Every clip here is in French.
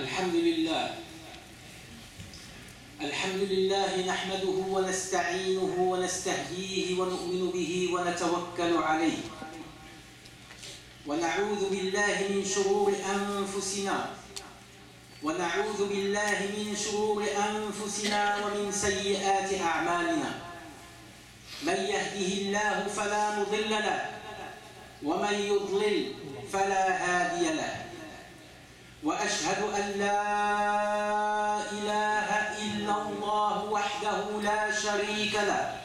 الحمد لله نحمده ونستعينه ونستهديه ونؤمن به ونتوكل عليه ونعوذ بالله من شرور أنفسنا ومن سيئات أعمالنا. من يهده الله فلا مضل له ومن يضلل فلا هادي له. وأشهد أن لا إله إلا الله وحده لا شريك له،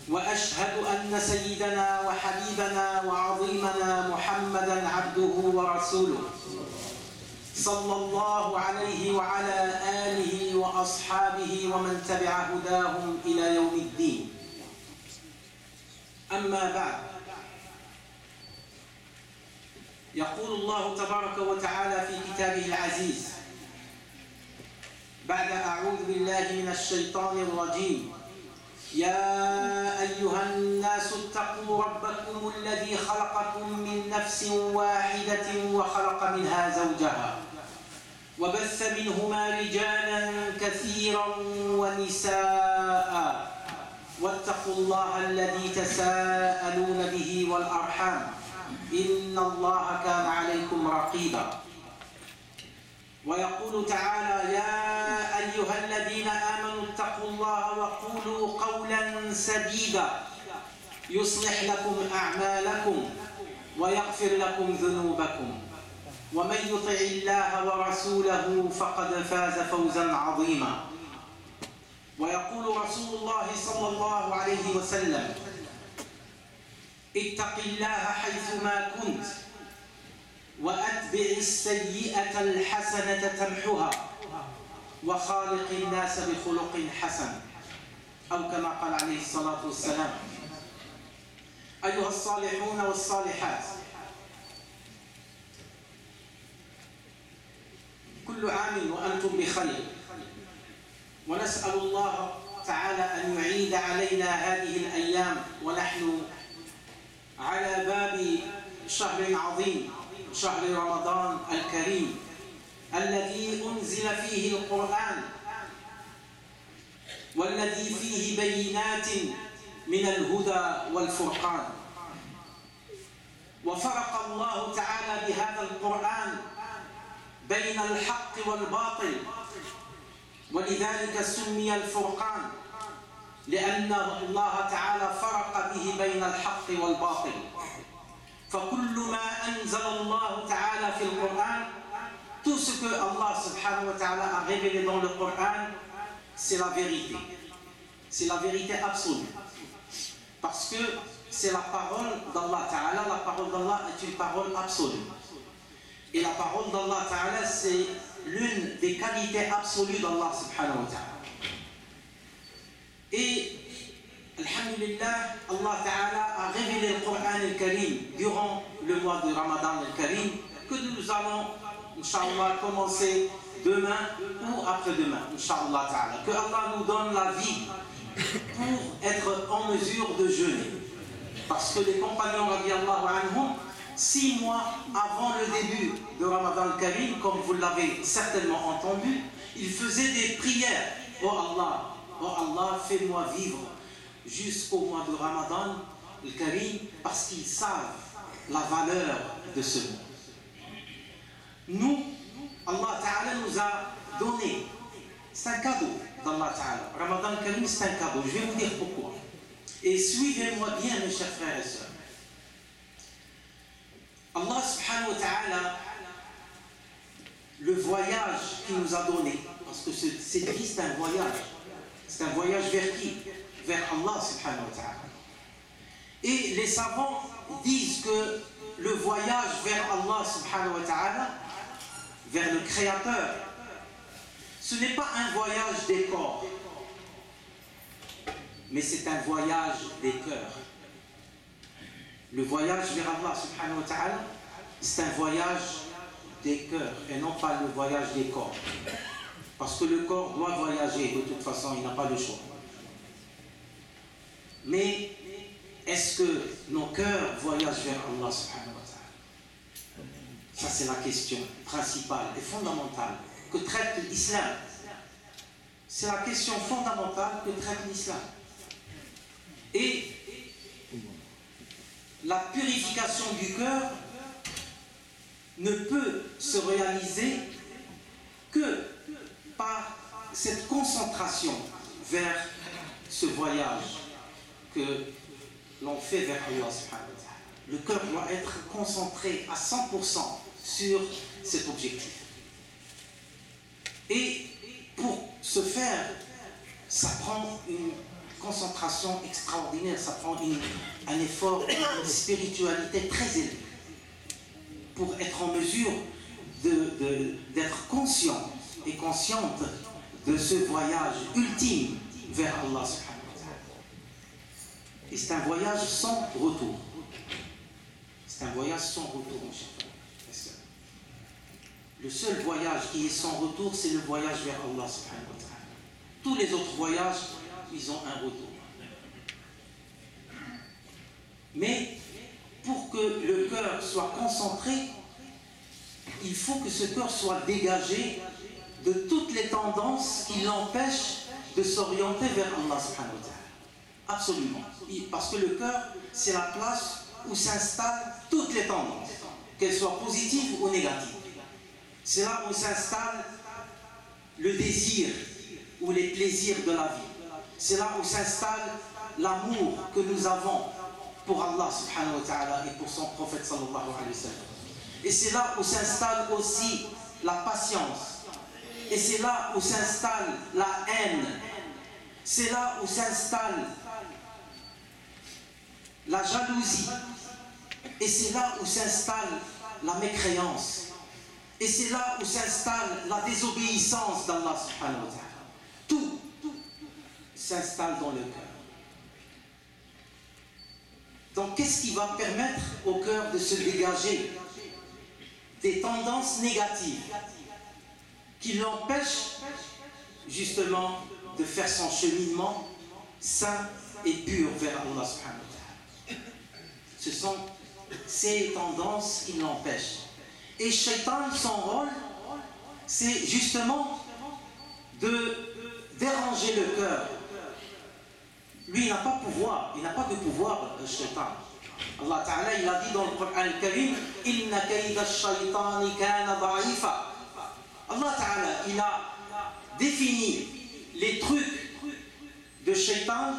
وأشهد أن سيدنا وحبيبنا وعظيمنا محمدًا عبده ورسوله صلى الله عليه وعلى آله وأصحابه ومن تبع هداهم إلى يوم الدين. أما بعد، يقول الله تبارك وتعالى في كتابه العزيز بعد أعوذ بالله من الشيطان الرجيم: يا أيها الناس اتقوا ربكم الذي خلقكم من نفس واحدة وخلق منها زوجها وبث منهما رجالا كثيرا ونساء واتقوا الله الذي تساءلون به والأرحام إن الله كان عليكم رقيبا. ويقول تعالى: يا أيها الذين آمنوا اتقوا الله وقولوا قولا سديدا يصلح لكم أعمالكم ويغفر لكم ذنوبكم ومن يطع الله ورسوله فقد فاز فوزا عظيما. ويقول رسول الله صلى الله عليه وسلم: اتق الله حيثما كنت وأتبع السيئة الحسنة تمحها وخالق الناس بخلق حسن، أو كما قال عليه الصلاة والسلام. أيها الصالحون والصالحات، كل عام وأنتم بخير، ونسأل الله تعالى أن يعيد علينا هذه الأيام ونحن على باب شهر عظيم، شهر رمضان الكريم الذي أنزل فيه القرآن والذي فيه بينات من الهدى والفرقان. وفرق الله تعالى بهذا القرآن بين الحق والباطل، ولذلك سمي الفرقان، لأن الله تعالى فرق به بين الحق والباطل. فكل ما أنزل الله تعالى في القرآن, tout ce que Allah subhanahu wa ta'ala a révélé dans le Coran, c'est la vérité. C'est la vérité absolue. Parce que c'est la parole d'Allah ta'ala. La parole d'Allah est une parole absolue. Et la parole d'Allah ta'ala, c'est l'une des qualités absolues d'Allah subhanahu wa ta'ala. Et alhamdulillah, Allah ta'ala a révélé le Coran al-Karim durant le mois de Ramadan al-Karim, que nous allons, Inch'Allah, commencer demain ou après-demain, Inch'Allah ta'ala. Que Allah nous donne la vie pour être en mesure de jeûner. Parce que les compagnons, radiyallahu anhum, 6 mois avant le début de Ramadan al-Karim, comme vous l'avez certainement entendu, ils faisaient des prières: oh Allah, fais-moi vivre jusqu'au mois de Ramadan al-Karim, parce qu'ils savent la valeur de ce mois. Nous, Allah Ta'ala nous a donné, c'est un cadeau d'Allah Ta'ala. Ramadan al-Karim, c'est un cadeau. Je vais vous dire pourquoi. Et suivez-moi bien, mes chers frères et sœurs. Allah subhanahu wa ta'ala, le voyage qu'il nous a donné, parce que cette vie, c'est un voyage. C'est un voyage vers qui? Vers Allah subhanahu wa ta'ala. Et les savants disent que le voyage vers Allah subhanahu wa ta'ala, vers le Créateur, ce n'est pas un voyage des corps, mais c'est un voyage des cœurs. Le voyage vers Allah subhanahu wa ta'ala, c'est un voyage des cœurs et non pas le voyage des corps. Parce que le corps doit voyager, de toute façon, il n'a pas le choix. Mais est-ce que nos cœurs voyagent vers Allah subhanahu wa ta'ala? Ça, c'est la question principale et fondamentale que traite l'islam. C'est la question fondamentale que traite l'islam. Et la purification du cœur ne peut se réaliser que par cette concentration vers ce voyage que l'on fait vers Allah subhanahu wa ta'ala. Le cœur doit être concentré à 100% sur cet objectif. Et pour ce faire, ça prend une concentration extraordinaire, ça prend un effort, une spiritualité très élevée pour être en mesure d'être conscient et consciente de ce voyage ultime vers Allah subhanahu wa ta'ala. Et c'est un voyage sans retour. C'est un voyage sans retour, mon cher frère. Le seul voyage qui est sans retour, c'est le voyage vers Allah subhanahu wa ta'ala. Tous les autres voyages, ils ont un retour. Mais pour que le cœur soit concentré, il faut que ce cœur soit dégagé de toutes les tendances qui l'empêchent de s'orienter vers Allah subhanahu wa ta'ala. Absolument. Parce que le cœur, c'est la place où s'installent toutes les tendances, qu'elles soient positives ou négatives. C'est là où s'installe le désir ou les plaisirs de la vie. C'est là où s'installe l'amour que nous avons pour Allah subhanahu wa ta'ala et pour son prophète sallallahu alayhi wa sallam. Et c'est là où s'installe aussi la patience. Et c'est là où s'installe la haine. C'est là où s'installe la jalousie. Et c'est là où s'installe la mécréance. Et c'est là où s'installe la désobéissance d'Allah subhanahu wa ta'ala. Tout s'installe dans le cœur. Donc qu'est-ce qui va permettre au cœur de se dégager des tendances négatives qui l'empêchent justement de faire son cheminement sain et pur vers Allah subhanahu wa ta'ala? Ce sont ces tendances qui l'empêchent. Et Shaitan, son rôle, c'est justement de déranger le cœur. Lui, il n'a pas pouvoir, il n'a pas de pouvoir, Shaitan. Allah Ta'ala, il a dit dans le Coran al-Karim, Inna kayda shaitani kana da'ifa. Allah Ta'ala, il a défini les trucs de Shaitan,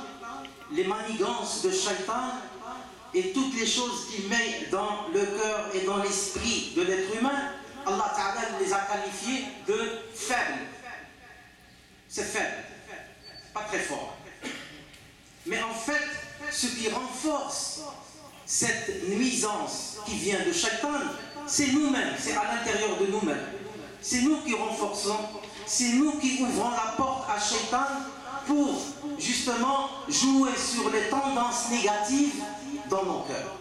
les manigances de Shaitan, et toutes les choses qu'il met dans le cœur et dans l'esprit de l'être humain, Allah Ta'ala les a qualifiés de faibles. C'est faible, pas très fort. Mais en fait, ce qui renforce cette nuisance qui vient de Shaitan, c'est nous-mêmes, c'est à l'intérieur de nous-mêmes. C'est nous qui renforçons, c'est nous qui ouvrons la porte à Shaitan pour justement jouer sur les tendances négatives dans nos cœurs.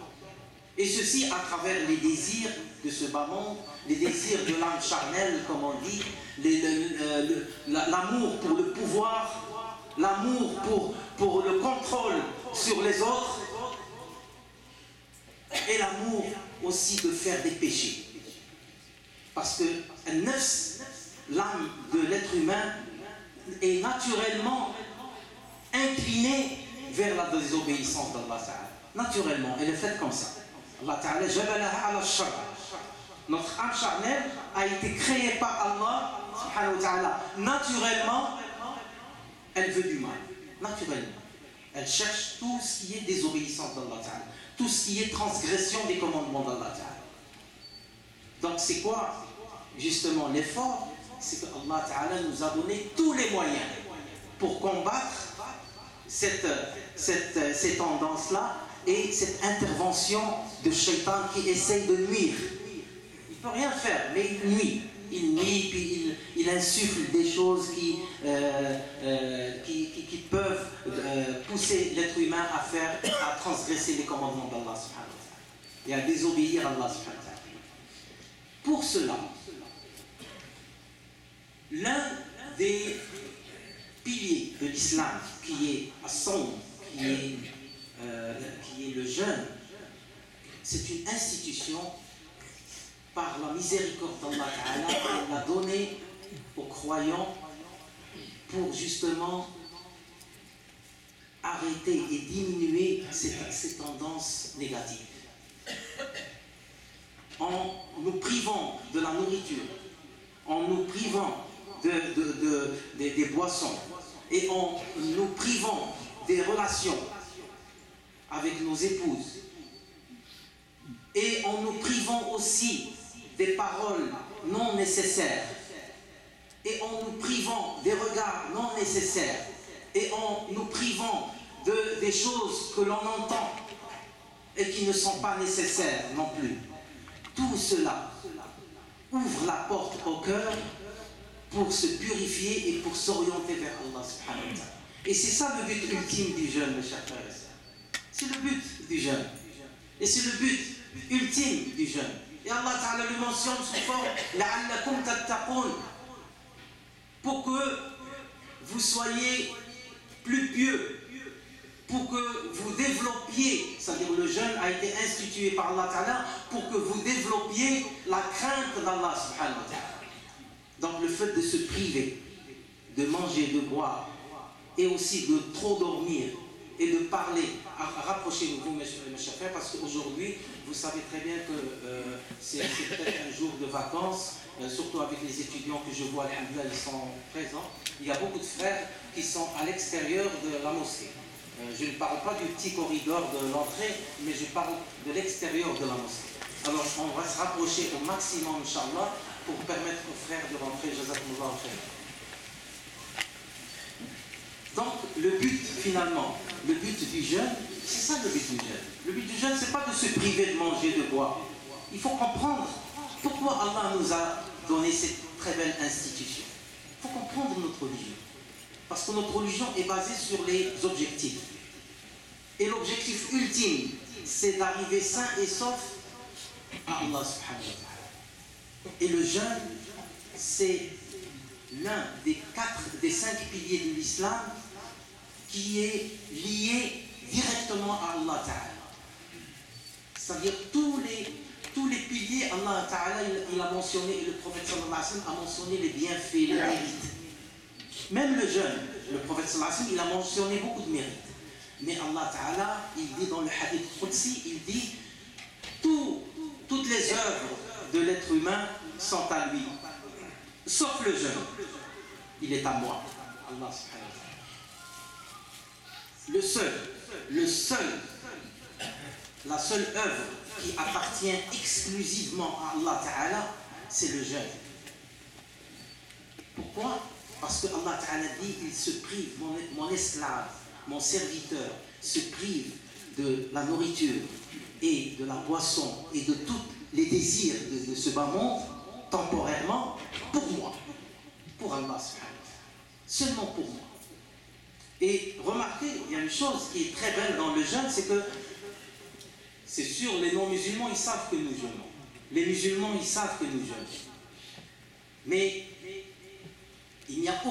Et ceci à travers les désirs de ce bas monde, les désirs de l'âme charnelle, comme on dit, l'amour pour le pouvoir, l'amour pour le contrôle sur les autres, et l'amour aussi de faire des péchés. Parce que l'âme de l'être humain est naturellement inclinée vers la désobéissance d'Allah Ta'ala. Naturellement, elle est faite comme ça. Allah Ta'ala, jabalaha ala shar. Notre âme charnelle a été créée par Allah subhanahu wa ta'ala. Naturellement, elle veut du mal. Naturellement. Elle cherche tout ce qui est désobéissance d'Allah Ta'ala. Tout ce qui est transgression des commandements d'Allah Ta'ala. Donc c'est quoi justement l'effort? C'est que Allah Ta'ala nous a donné tous les moyens pour combattre ces tendances-là et cette intervention de Shaitan qui essaye de nuire. Il ne peut rien faire, mais il nuit. Il nuit, puis il insuffle des choses qui peuvent pousser l'être humain à transgresser les commandements d'Allah subhanahu wa ta'ala et à désobéir à Allah subhanahu wa ta'ala. Pour cela, l'un des piliers de l'islam qui est as-sawm, qui est le jeûne, c'est une institution par la miséricorde d'Allah Ta'ala, elle l'a donné aux croyants pour justement arrêter et diminuer ces tendances négatives. En nous privant de la nourriture, en nous privant des boissons et en nous privant des relations avec nos épouses et en nous privant aussi des paroles non nécessaires et en nous privant des regards non nécessaires et en nous privant des choses que l'on entend et qui ne sont pas nécessaires non plus. Tout cela ouvre la porte au cœur pour se purifier et pour s'orienter vers Allah subhanahu wa ta'ala. Et c'est ça le but ultime du jeûne, mes chers frères et sœurs. C'est le but du jeûne. Et c'est le but ultime du jeûne. Et Allah Ta'ala le mentionne sous forme لَعَلَّكُمْ تَتَّقُونَ, pour que vous soyez plus pieux, pour que vous développiez, c'est-à-dire le jeûne a été institué par Allah Ta'ala pour que vous développiez la crainte d'Allah subhanahu wa ta'ala. Donc le fait de se priver, de manger, de boire, et aussi de trop dormir et de parler, rapprochez-vous mes chers frères, parce qu'aujourd'hui, vous savez très bien que c'est peut-être un jour de vacances, surtout avec les étudiants que je vois, ils sont présents. Il y a beaucoup de frères qui sont à l'extérieur de la mosquée. Je ne parle pas du petit corridor de l'entrée, mais je parle de l'extérieur de la mosquée. Alors on va se rapprocher au maximum, Inch'Allah, pour permettre aux frères de rentrer. Jazakumullah khair. Donc le but finalement, le but du jeûne, c'est ça le but du jeûne. Le but du jeûne, c'est pas de se priver de manger, de boire. Il faut comprendre pourquoi Allah nous a donné cette très belle institution. Il faut comprendre notre religion. Parce que notre religion est basée sur les objectifs. Et l'objectif ultime, c'est d'arriver sain et sauf à Allah subhanahu wa ta'ala. Et le jeûne, c'est l'un des 5 piliers de l'islam qui est lié directement à Allah Ta'ala. C'est-à-dire tous les piliers, Allah Ta'ala, il a mentionné, et le prophète sallallahu alayhi wa sallam a mentionné les bienfaits, les mérites. Même le jeûne, le prophète sallallahu alayhi wa sallam, il a mentionné beaucoup de mérites. Mais Allah Ta'ala, il dit dans le hadith Qudsi, il dit toutes les œuvres de l'être humain sont à lui, sauf le jeûne. Il est à moi. Allah subhanahu wa ta'ala. La seule œuvre qui appartient exclusivement à Allah Ta'ala, c'est le jeûne. Pourquoi? Parce que Allah Ta'ala dit, il se prive, mon esclave, mon serviteur, se prive de la nourriture et de la boisson et de tous les désirs de ce bas monde, temporairement, pour moi, pour Allah subhanahu wa ta'ala, seulement pour moi. Et remarquez, il y a une chose qui est très belle dans le jeûne, c'est que, c'est sûr, les non-musulmans, ils savent que nous jeûnons. Les musulmans, ils savent que nous jeûnons. Mais il n'y a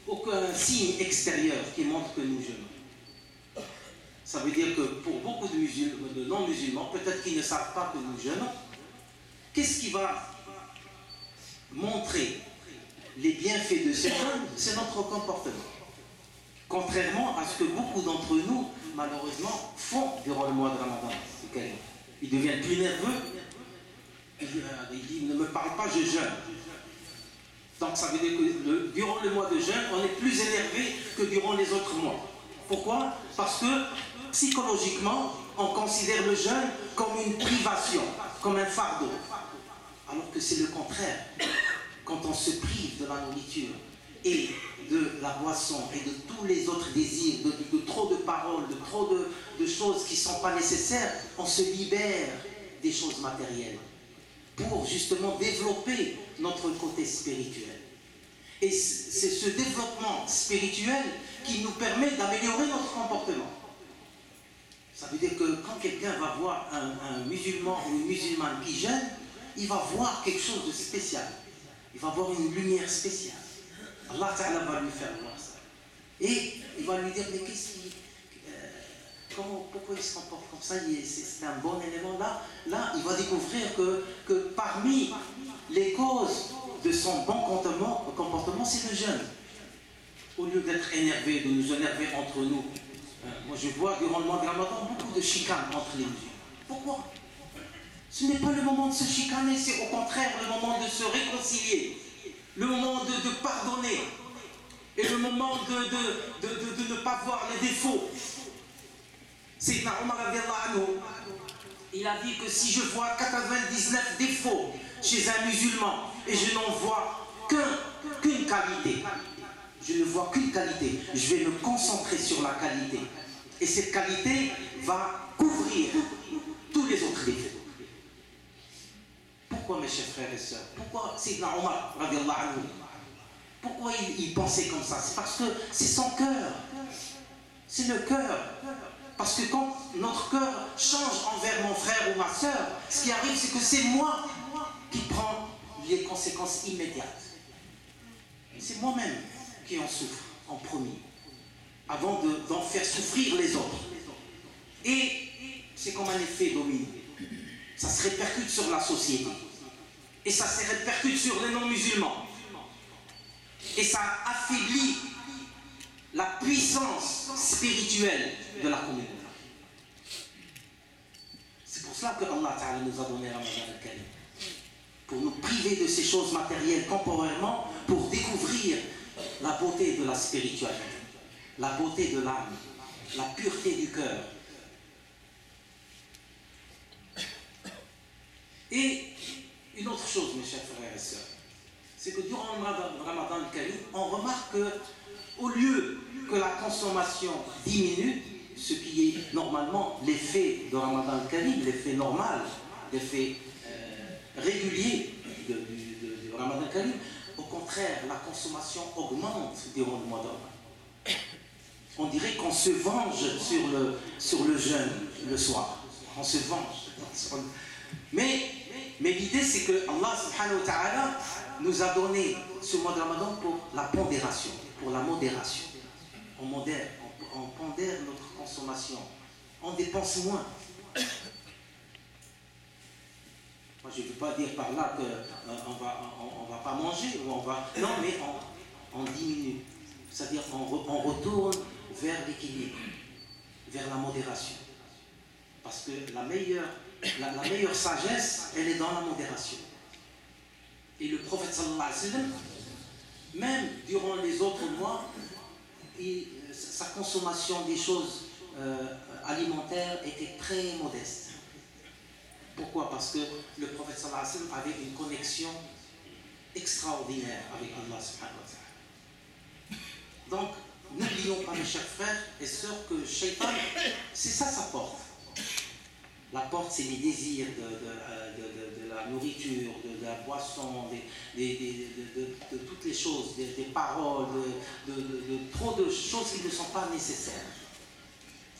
aucun signe extérieur qui montre que nous jeûnons. Ça veut dire que pour beaucoup de non-musulmans, peut-être qu'ils ne savent pas que nous jeûnons, qu'est-ce qui va montrer les bienfaits de ce jeûne? C'est notre comportement. Contrairement à ce que beaucoup d'entre nous, malheureusement, font durant le mois de Ramadan. Ils deviennent plus nerveux. Ils disent, ne me parle pas, je jeûne. Donc ça veut dire que durant le mois de jeûne, on est plus énervé que durant les autres mois. Pourquoi? Parce que psychologiquement, on considère le jeûne comme une privation, comme un fardeau. Alors que c'est le contraire. Quand on se prive de la nourriture et de la boisson et de tous les autres désirs, de trop de paroles, de trop de choses qui ne sont pas nécessaires, on se libère des choses matérielles pour justement développer notre côté spirituel. Et c'est ce développement spirituel qui nous permet d'améliorer notre comportement. Ça veut dire que quand quelqu'un va voir un musulman ou une musulmane qui jeûne, il va voir quelque chose de spécial. Il va voir une lumière spéciale. Allah Ta'ala va lui faire voir ça. Et il va lui dire, mais qu'est-ce qui... pourquoi il se comporte comme ça? C'est un bon élément là. là, il va découvrir que parmi les causes de son bon comportement, c'est le jeûne. Au lieu d'être énervé, de nous énerver entre nous. Moi, je vois durant le mois de Ramadan beaucoup de chicanes entre les musulmans. Pourquoi? Ce n'est pas le moment de se chicaner, c'est au contraire le moment de se réconcilier, le moment de pardonner, et le moment de ne pas voir les défauts. Sayyidina Omar radiallahu anhu, il a dit que si je vois 99 défauts chez un musulman et je n'en vois qu'une qualité, je ne vois qu'une qualité, je vais me concentrer sur la qualité. Et cette qualité va couvrir tous les autres défauts. Pourquoi, mes chers frères et sœurs? Pourquoi Sayyidina Omar radiallahu anhu, pourquoi il pensait comme ça? C'est parce que c'est son cœur. C'est le cœur. Parce que quand notre cœur change envers mon frère ou ma sœur, ce qui arrive, c'est que c'est moi qui prends les conséquences immédiates. C'est moi-même qui en souffre en premier, avant d'en faire souffrir les autres. Et c'est comme un effet domino. Ça se répercute sur la société. Et ça se répercute sur les non-musulmans. Et ça affaiblit la puissance spirituelle de la communauté. C'est pour cela que Allah Ta'ala nous a donné Ramadan al-Karim. Pour nous priver de ces choses matérielles temporairement, pour découvrir la beauté de la spiritualité, la beauté de l'âme, la pureté du cœur. Et une autre chose, mes chers frères et sœurs, c'est que durant le Ramadan al-Karim, on remarque qu'au lieu que la consommation diminue, ce qui est normalement l'effet de Ramadan al-Karim, l'effet normal, l'effet régulier du Ramadan al-Karim, au contraire, la consommation augmente durant le mois de Ramadan. On dirait qu'on se venge sur le jeûne le soir. On se venge. Mais l'idée, c'est que Allah subhanahu wa ta'ala nous a donné ce mois de Ramadan pour la pondération, pour la modération. On pondère notre consommation. On dépense moins. Moi, je ne veux pas dire par là qu'on va pas manger, ou on va... Non, mais on diminue. C'est-à-dire qu'on retourne vers l'équilibre, vers la modération. Parce que la meilleure sagesse, elle est dans la modération. Et le prophète sallallahu alayhi wa sallam, même durant les autres mois, sa consommation des choses alimentaires était très modeste. Pourquoi? Parce que le prophète sallallahu alayhi wa sallam avait une connexion extraordinaire avec Allah subhanahu wa ta'ala. Donc, n'oublions pas, mes chers frères et sœurs, que le shaitan, c'est ça sa porte. La porte, c'est les désirs de la nourriture, de la boisson, de toutes les choses, des paroles, de trop de choses qui ne sont pas nécessaires.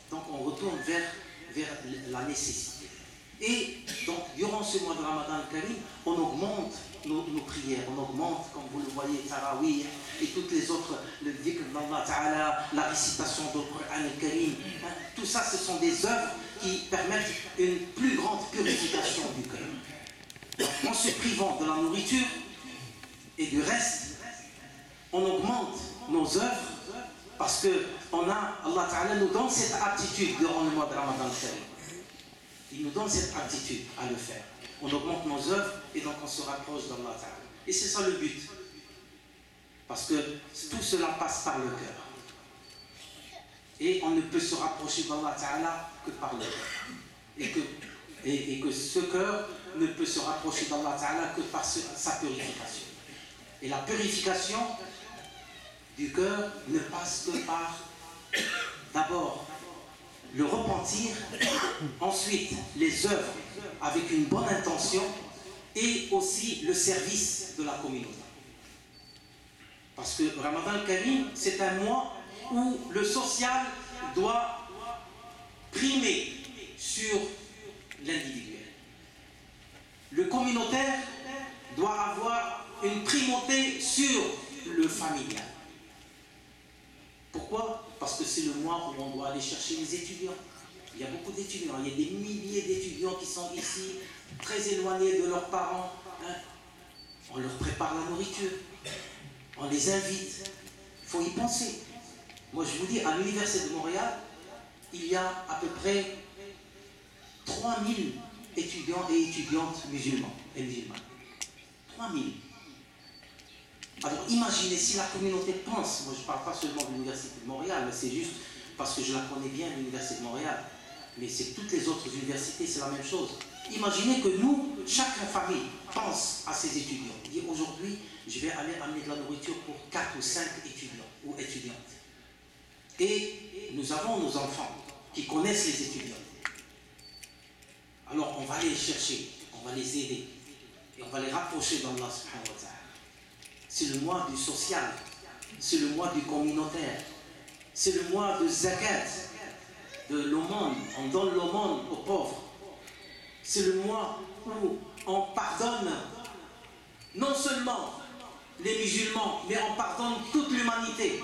Donc on retourne vers la nécessité. Et donc durant ce mois de Ramadan al-Karim, on augmente nos prières, on augmente, comme vous le voyez, Tarawih et toutes les autres, le dhikr d'Allah Ta'ala, la récitation du Coran al-Karim. Tout ça, ce sont des œuvres qui permettent une plus grande purification du cœur. En se privant de la nourriture et du reste, on augmente nos œuvres parce que Allah Ta'ala nous donne cette aptitude durant le mois de Ramadan al-Karim. Il nous donne cette aptitude à le faire. On augmente nos œuvres et donc on se rapproche d'Allah Ta'ala. Et c'est ça le but. Parce que tout cela passe par le cœur. Et on ne peut se rapprocher d'Allah Ta'ala que par le cœur. Et que ce cœur ne peut se rapprocher d'Allah Ta'ala que par sa purification. Et la purification du cœur ne passe que par d'abord le repentir, ensuite les œuvres avec une bonne intention et aussi le service de la communauté. Parce que Ramadan al-Karim, c'est un mois où le social doit primer sur l'individuel. Le communautaire doit avoir une primauté sur le familial. Pourquoi? Parce que c'est le mois où on doit aller chercher les étudiants, Il y a beaucoup d'étudiants, il y a des milliers d'étudiants qui sont ici, très éloignés de leurs parents. Hein. On leur prépare la nourriture, on les invite. Il faut y penser. Moi, je vous dis, à l'Université de Montréal, il y a à peu près 3000 étudiants et étudiantes musulmans et musulmanes. 3000. Alors imaginez si la communauté pense, moi je ne parle pas seulement de l'Université de Montréal, mais c'est juste parce que je la connais bien, l'Université de Montréal, mais c'est toutes les autres universités, c'est la même chose. Imaginez que nous, chaque famille, pense à ses étudiants. Dit aujourd'hui, je vais aller amener de la nourriture pour 4 ou 5 étudiants ou étudiantes. Et nous avons nos enfants qui connaissent les étudiants. Alors on va les chercher, on va les aider et on va les rapprocher d'Allah subhanahu wa ta'ala. C'est le mois du social, c'est le mois du communautaire, c'est le mois de zakat, de l'aumône, on donne l'aumône aux pauvres. C'est le mois où on pardonne non seulement les musulmans, mais on pardonne toute l'humanité.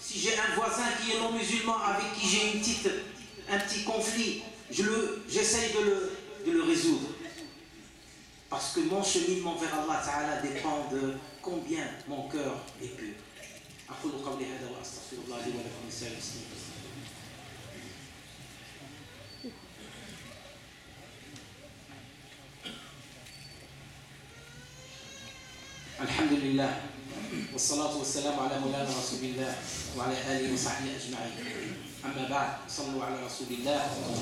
Si j'ai un voisin qui est non musulman avec qui j'ai un petit conflit, j'essaye de le résoudre. Parce que mon cheminement vers Allah Ta'ala dépend de combien mon cœur est pur. الحمد لله والصلاة والسلام على مولانا رسول الله وعلى آله وصحبه أجمعين. أما بعد صلوا على رسول الله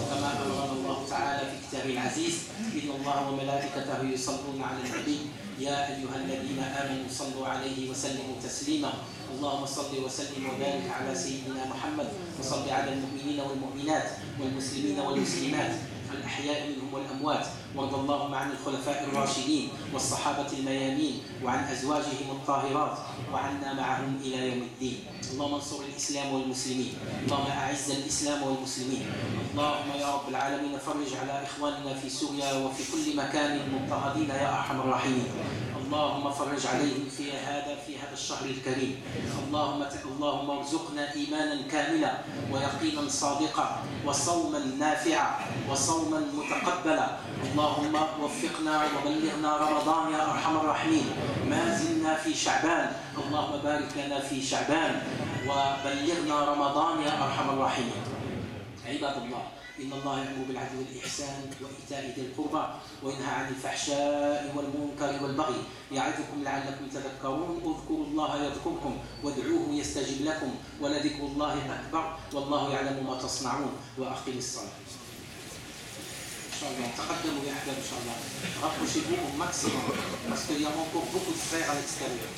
كما أمرنا الله تعالى في كتابه العزيز إن الله وملائكته يصلون على النبي يا أيها الذين آمنوا صلوا عليه وسلموا تسليما اللهم صل وسلم وبارك على سيدنا محمد وصل على المؤمنين والمؤمنات والمسلمين والمسلمات الأحياء منهم والأموات وارض اللهم عن الخلفاء الراشدين والصحابة الميامين وعن أزواجهم الطاهرات وعنا معهم إلى يوم الدين اللهم انصر الإسلام والمسلمين اللهم أعز الإسلام والمسلمين اللهم يا رب العالمين فرج على إخواننا في سوريا وفي كل مكان مضطهدين يا أرحم الراحمين اللهم فرج عليهم في هذا الشهر الكريم اللهم ارزقنا إيمانا كاملا ويقينا صادقا وصوما نافعا وصوما متقبلا اللهم وفقنا وبلغنا رمضان يا أرحم الراحمين ما زلنا في شعبان اللهم بارك لنا في شعبان وبلغنا رمضان يا أرحم الراحمين عباد الله إن الله يأمر بالعدل والإحسان وإيتاء ذي القربى وينهى عن الفحشاء والمنكر والبغي يعظكم لعلكم تذكرون اذكروا الله يذكركم وادعوه يستجب لكم ولذكر الله أكبر والله يعلم ما تصنعون وأقم الصلاة. Inch'Allah, تقدموا يا أحباب إن شاء الله. Rapprochez-vous au maximum parce qu'il y a encore beaucoup de frères à l'extérieur.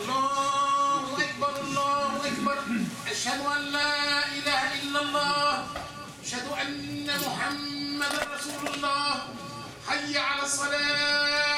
الله أكبر الله أكبر أشهد أن لا إله إلا الله أشهد أن محمدا رسول الله حي على الصلاة